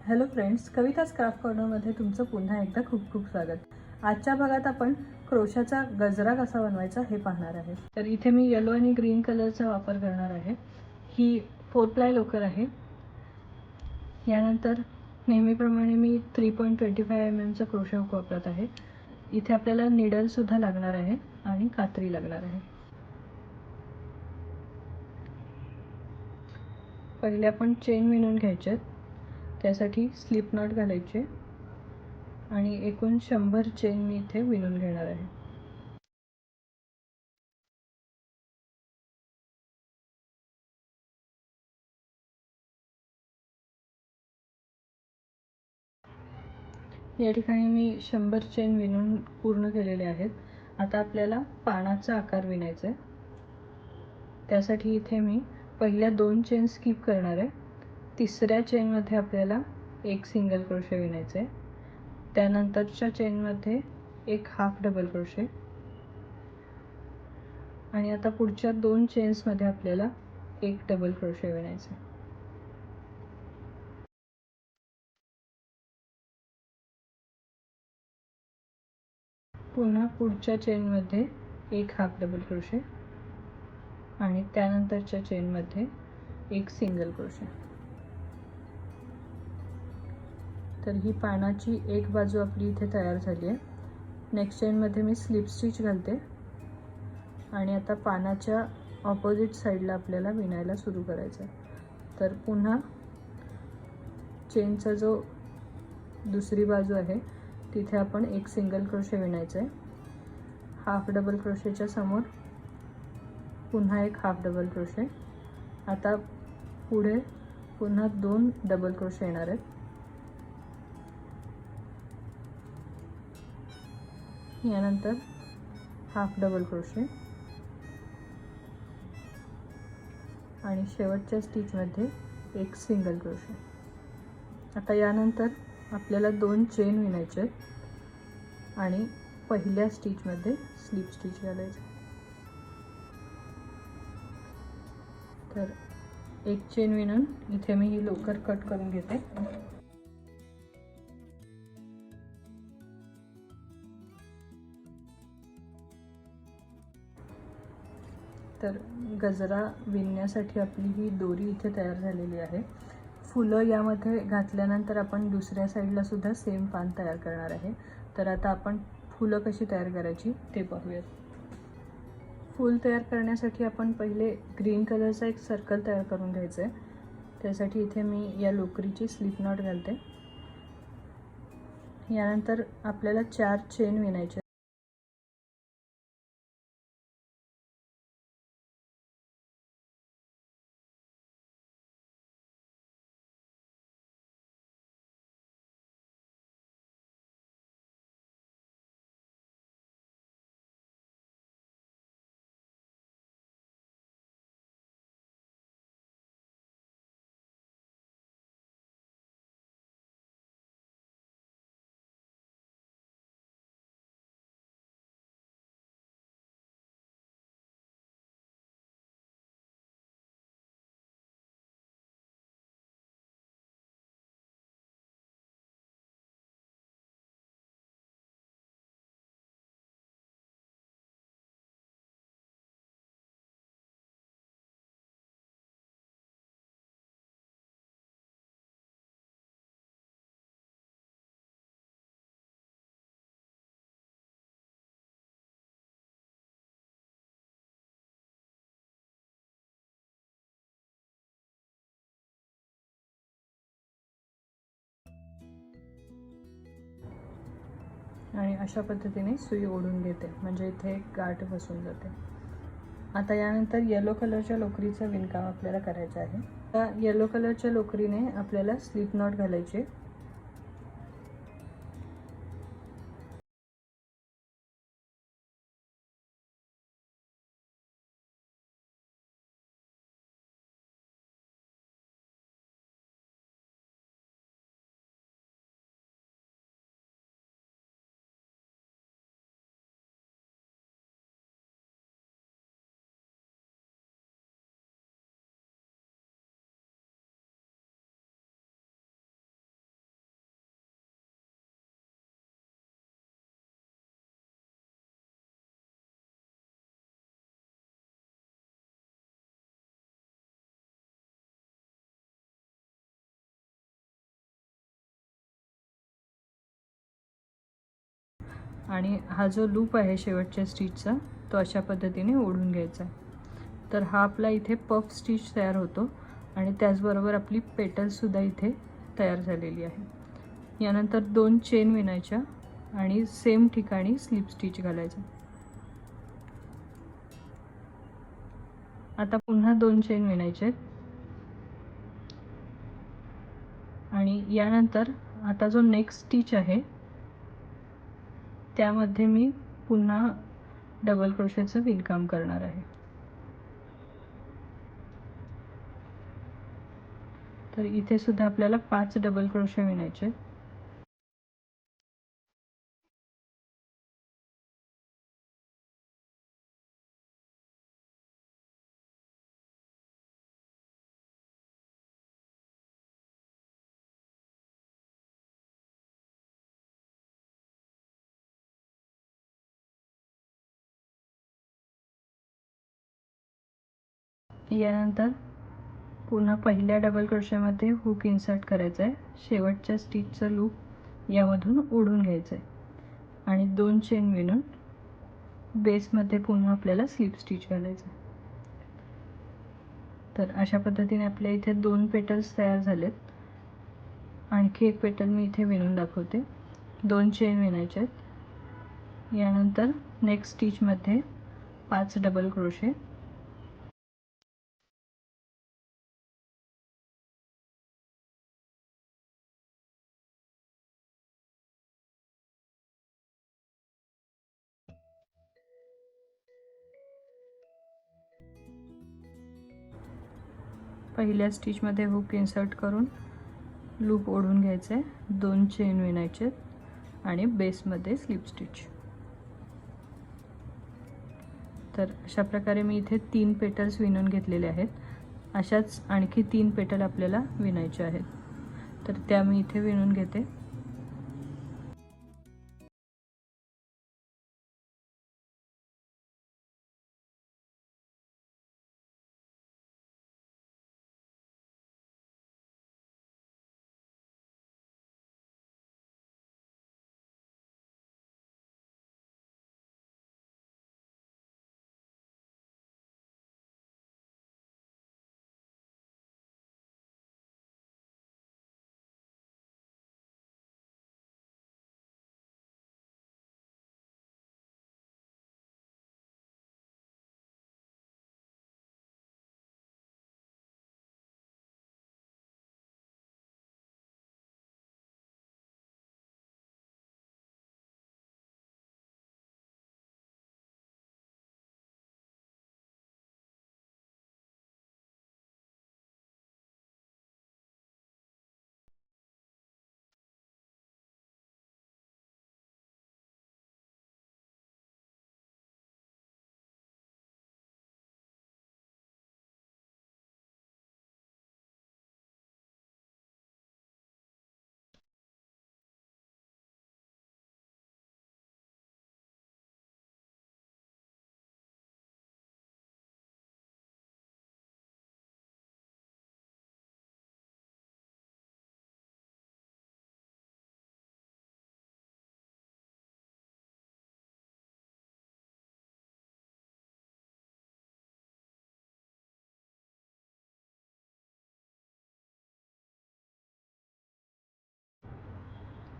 Hello friends, Kavita's craft कॉर्नरमध्ये तुमचं पुन्हा एकदा खूप खूप स्वागत. आजच्या भागात आपण क्रोशाचा गजरा कसा बनवायचा हे पाहणार आहे. तर इथे मी येलो आणि ग्रीन कलरचा वापर करणार आहे. ही 4 प्लाय लोकर आहे. यानंतर नेहमीप्रमाणे मी 3.25 mm चा क्रोशा हुक वापरत आहे. इथे आपल्याला निडल सुद्धा लागणार आहे आणि कात्री लागणार आहे. पहिले आपण चेन विणून घ्यायचे. त्यासाठी स्लिप नॉट घालायचे आणि एकूण 100 चेन मी इथे विणून घेणार आहे. या ठिकाणी मी 100 चेन विणून पूर्ण केलेले आहेत. आता आपल्याला पानाचा आकार विणायचा आहे. त्यासाठी इथे मी पहिल्या 2 चेन स्किप करणार आहे. तिसऱ्या चेनमध्ये आपल्याला एक सिंगल क्रोशे विणायचे आहे. त्यानंतरच्या चेनमध्ये एक हाफ डबल क्रोशे आणि आता पुढच्या 2 चेन्समध्ये आपल्याला एक डबल क्रोशे विणायचे. पुन्हा पुढच्या चेनमध्ये एक हाफ डबल क्रोशे आणि त्यानंतरच्या चेनमध्ये एक सिंगल क्रोशे. तर ही पानाची एक बाजू आपली इथे तयार झाली आहे. नेक्स्ट चेनमध्ये मी स्लिप स्टिच घालते आणि आता पानाच्या ऑपोजिट साईडला आपल्याला विणायला सुरू करायचं आहे. तर पुन्हा चेनचा जो दुसरी बाजू आहे तिथे आपण एक सिंगल क्रोशे विणायचं आहे. हाफ डबल क्रोशेच्या समोर पुन्हा एक हाफ डबल क्रोशे. आता पुढे पुन्हा 2 डबल क्रोशे येणार आहेत. यानंतर हाफ डबल क्रोशे आणि शेवटच्या स्टिचमध्ये एक सिंगल क्रोशे. आता यानंतर आपल्याला 2 चेन विणायचे आणि पहिल्या स्टिचमध्ये स्लिप स्टिच घालायचे. तर एक चेन विणून इथे मी ही लोकर कट करून घेते. तर गजरा विणण्यासाठी आपली ही दोरी इथे तयार झालेली आहे. फुलं यामध्ये घातल्यानंतर आपण दुसऱ्या साईडला सुद्धा सेम पान तयार करणार आहे. तर आता आपण फुलं कशी तयार करायची ते पाहूयात. फूल तयार करण्यासाठी आपण पहिले ग्रीन कलरचा एक सर्कल तयार करून घ्यायचं आहे. त्यासाठी इथे मी या लोकरीची स्लिप नॉट घालते. यानंतर आपल्याला 4 चेन विणायचे. आणि अशा पद्धतीने सुई ओढून घेते, म्हणजे इथे एक गाठ बसून जाते. आता यानंतर येलो कलरच्या लोकरीचं विणकाम आपल्याला करायचं आहे. त्या येलो कलरच्या लोकरीने आपल्याला स्लिप नॉट घालायची. आणि हा जो लूप आहे शेवटच्या स्टिचचा तो अशा पद्धतीने ओढून घ्यायचा आहे. तर हा आपला इथे पफ स्टिच तयार होतो आणि त्याचबरोबर आपली पेटलसुद्धा इथे तयार झालेली आहे. यानंतर 2 चेन विणायच्या आणि सेम ठिकाणी स्लिप स्टिच घालायचं. आता पुन्हा 2 चेन विणायचे आणि यानंतर आता जो नेक्स्ट स्टिच आहे त्यामध्ये मी पुन्हा डबल क्रोशेचं विणकाम करणार आहे. तर इथे सुद्धा आपल्याला 5 डबल क्रोशे विणायचे. यानंतर पुन्हा पहिल्या डबल क्रोशेमध्ये हुक इन्सर्ट करायचा आहे. शेवटच्या स्टिचचं लूप यामधून ओढून घ्यायचं आहे आणि 2 चेन विणून बेसमध्ये पुन्हा आपल्याला स्लिप स्टिच घालायचं आहे. तर अशा पद्धतीने आपल्या इथे 2 पेटल्स तयार झालेत. आणखी एक पेटल मी इथे विणून दाखवते. 2 चेन विणायचे आहेत. यानंतर नेक्स्ट स्टिचमध्ये 5 डबल क्रोशे. पहिल्या स्टिचमध्ये हुक इन्सर्ट करून लूप ओढून घ्यायचे आहे. 2 चेन विणायचे आणि बेसमध्ये स्लिप स्टिच. तर अशा प्रकारे मी इथे 3 पेटल्स विणून घेतलेले आहेत. अशाच आणखी 3 पेटल आपल्याला विणायचे आहेत. तर त्या मी इथे विणून घेते.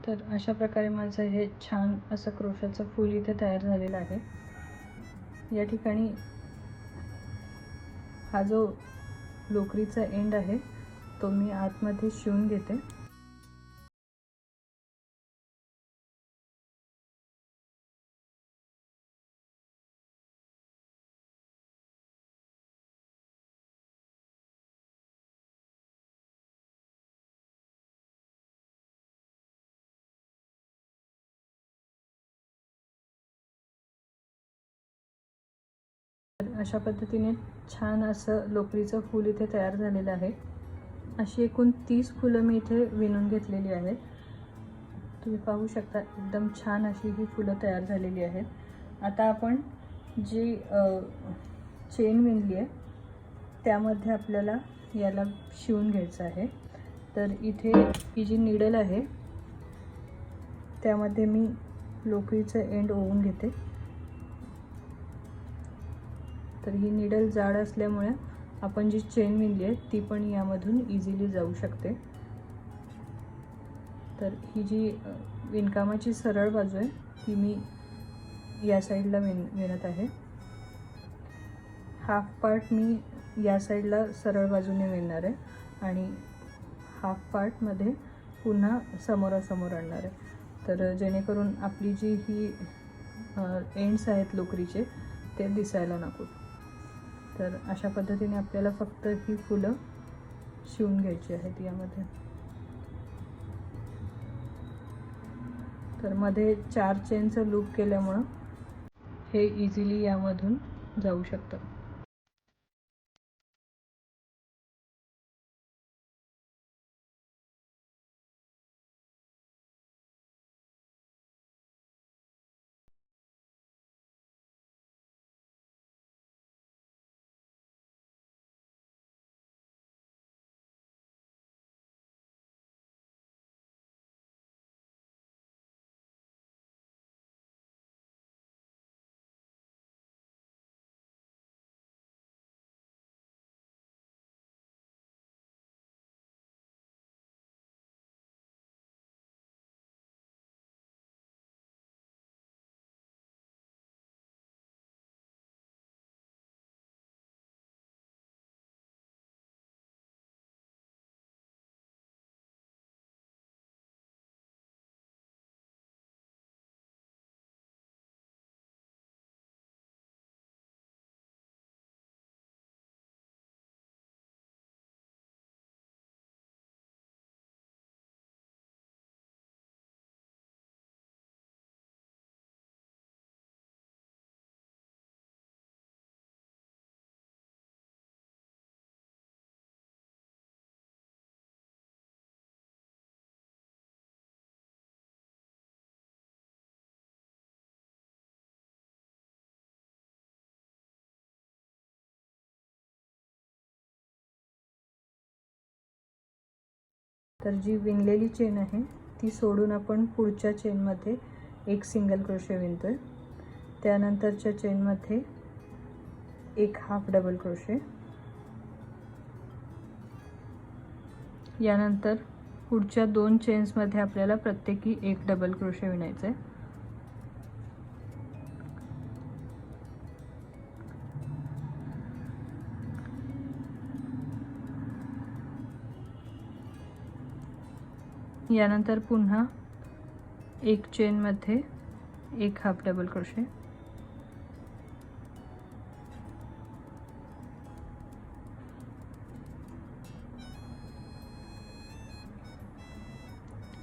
तर अशा प्रकारे माझं हे छान असं क्रोशाचं फूल इथे तयार झालेलं आहे. या ठिकाणी हा जो लोकरीचा एंड आहे तो मी आतमध्ये शिवून घेते. अशा पद्धतीने छान असं लोकरीचं फूल इथे तयार झालेलं आहे. अशी एकूण 30 फुलं मी इथे विणून घेतलेली आहेत. तुम्ही पाहू शकता एकदम छान अशी ही फुलं तयार झालेली आहेत. आता आपण जी चेन विणली आहे त्यामध्ये आपल्याला याला शिवून घ्यायचं आहे. तर इथे ही जी नीडल आहे त्यामध्ये मी लोकरीचं एंड ओवून घेते. तर ही निडल जाड असल्यामुळे आपण जी चेन विणली आहे ती पण यामधून इझिली जाऊ शकते. तर ही जी विणकामाची सरळ बाजू आहे ती मी या साईडला विणत आहे. हाफ पार्ट मी या साईडला सरळ बाजूने विणणार आहे आणि हाफ पार्टमध्ये पुन्हा समोरासमोर आणणार आहे. तर जेणेकरून आपली जी ही एंड्स आहेत लोकरीचे ते दिसायला नको. तर अशा पद्धतीने आपल्याला फक्त ही फुलं शिवून घ्यायची आहेत यामध्ये. तर मध्ये 4 चेनचं लूप केल्यामुळं हे इझिली यामधून जाऊ शकतं. तर जी विणलेली चेन आहे ती सोडून आपण पुढच्या चेनमध्ये एक सिंगल क्रोशे विणतोय. त्यानंतरच्या चेनमध्ये एक हाफ डबल क्रोशे. यानंतर पुढच्या 2 चेन्समध्ये आपल्याला प्रत्येकी एक डबल क्रोशे विणायचा आहे. यानंतर पुन्हा एक चेनमध्ये एक हाफ डबल क्रोशे.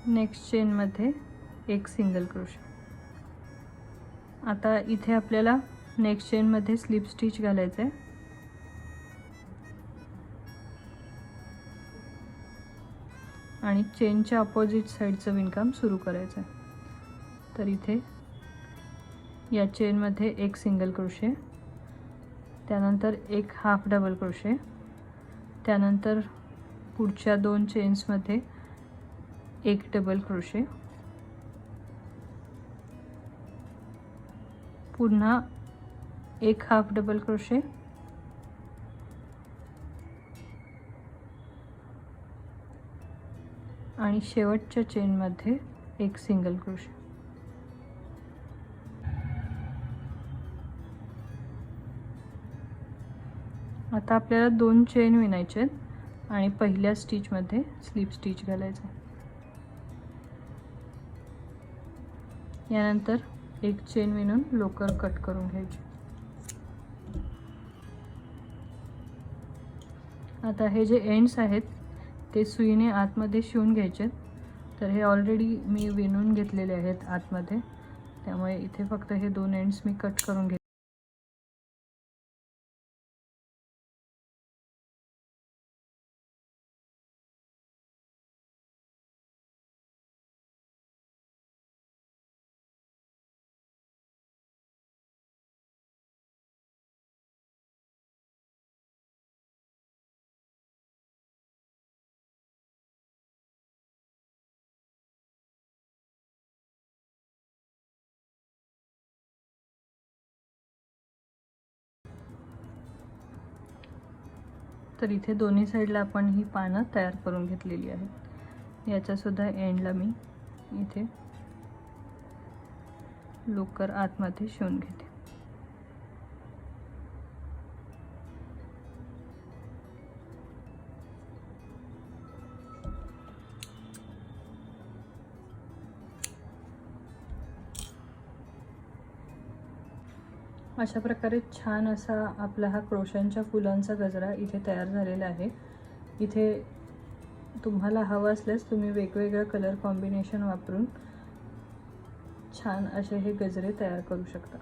नेक्स्ट चेनमध्ये एक सिंगल क्रोशे. आता इथे आपल्याला नेक्स्ट चेनमध्ये स्लिप स्टिच घालायचं आहे. आणि चेनच्या अपोजिट साईडचं विणकाम सुरू करायचं आहे. तर इथे या चेनमध्ये एक सिंगल क्रोशे, त्यानंतर एक हाफ डबल क्रोशे, त्यानंतर पुढच्या 2 चेन्समध्ये एक डबल क्रोशे, पुन्हा एक हाफ डबल क्रोशे, आणि शेवटच्या चेनमध्ये एक सिंगल क्रोशे. आता आपल्याला 2 चेन विणायचे आहेत आणि पहिल्या स्टिचमध्ये स्लिप स्टिच घालायचं. यानंतर एक चेन विणून लोकर कट करून घ्यायची. आता हे जे एंड्स आहेत ते सुईने आतमध्ये शिवून घ्यायचे. तर हे ऑलरेडी मी विणून घेतलेले आहेत आतमध्ये, त्यामुळे इथे फक्त हे 2 एंड्स मी कट करून घेते. तर इथे दोन्ही साईडला आपण ही पानं तयार करून घेतलेली आहेत. याच्यासुद्धा एंडला मी इथे लोकर आतमध्ये शिवून घेते. अशा प्रकारे छान असा आपला हा क्रोशांच्या फुलांचा गजरा इथे तयार झालेला आहे. इथे तुम्हाला हवं असल्यास तुम्ही वेगवेगळं कलर कॉम्बिनेशन वापरून छान असे हे गजरे तयार करू शकता.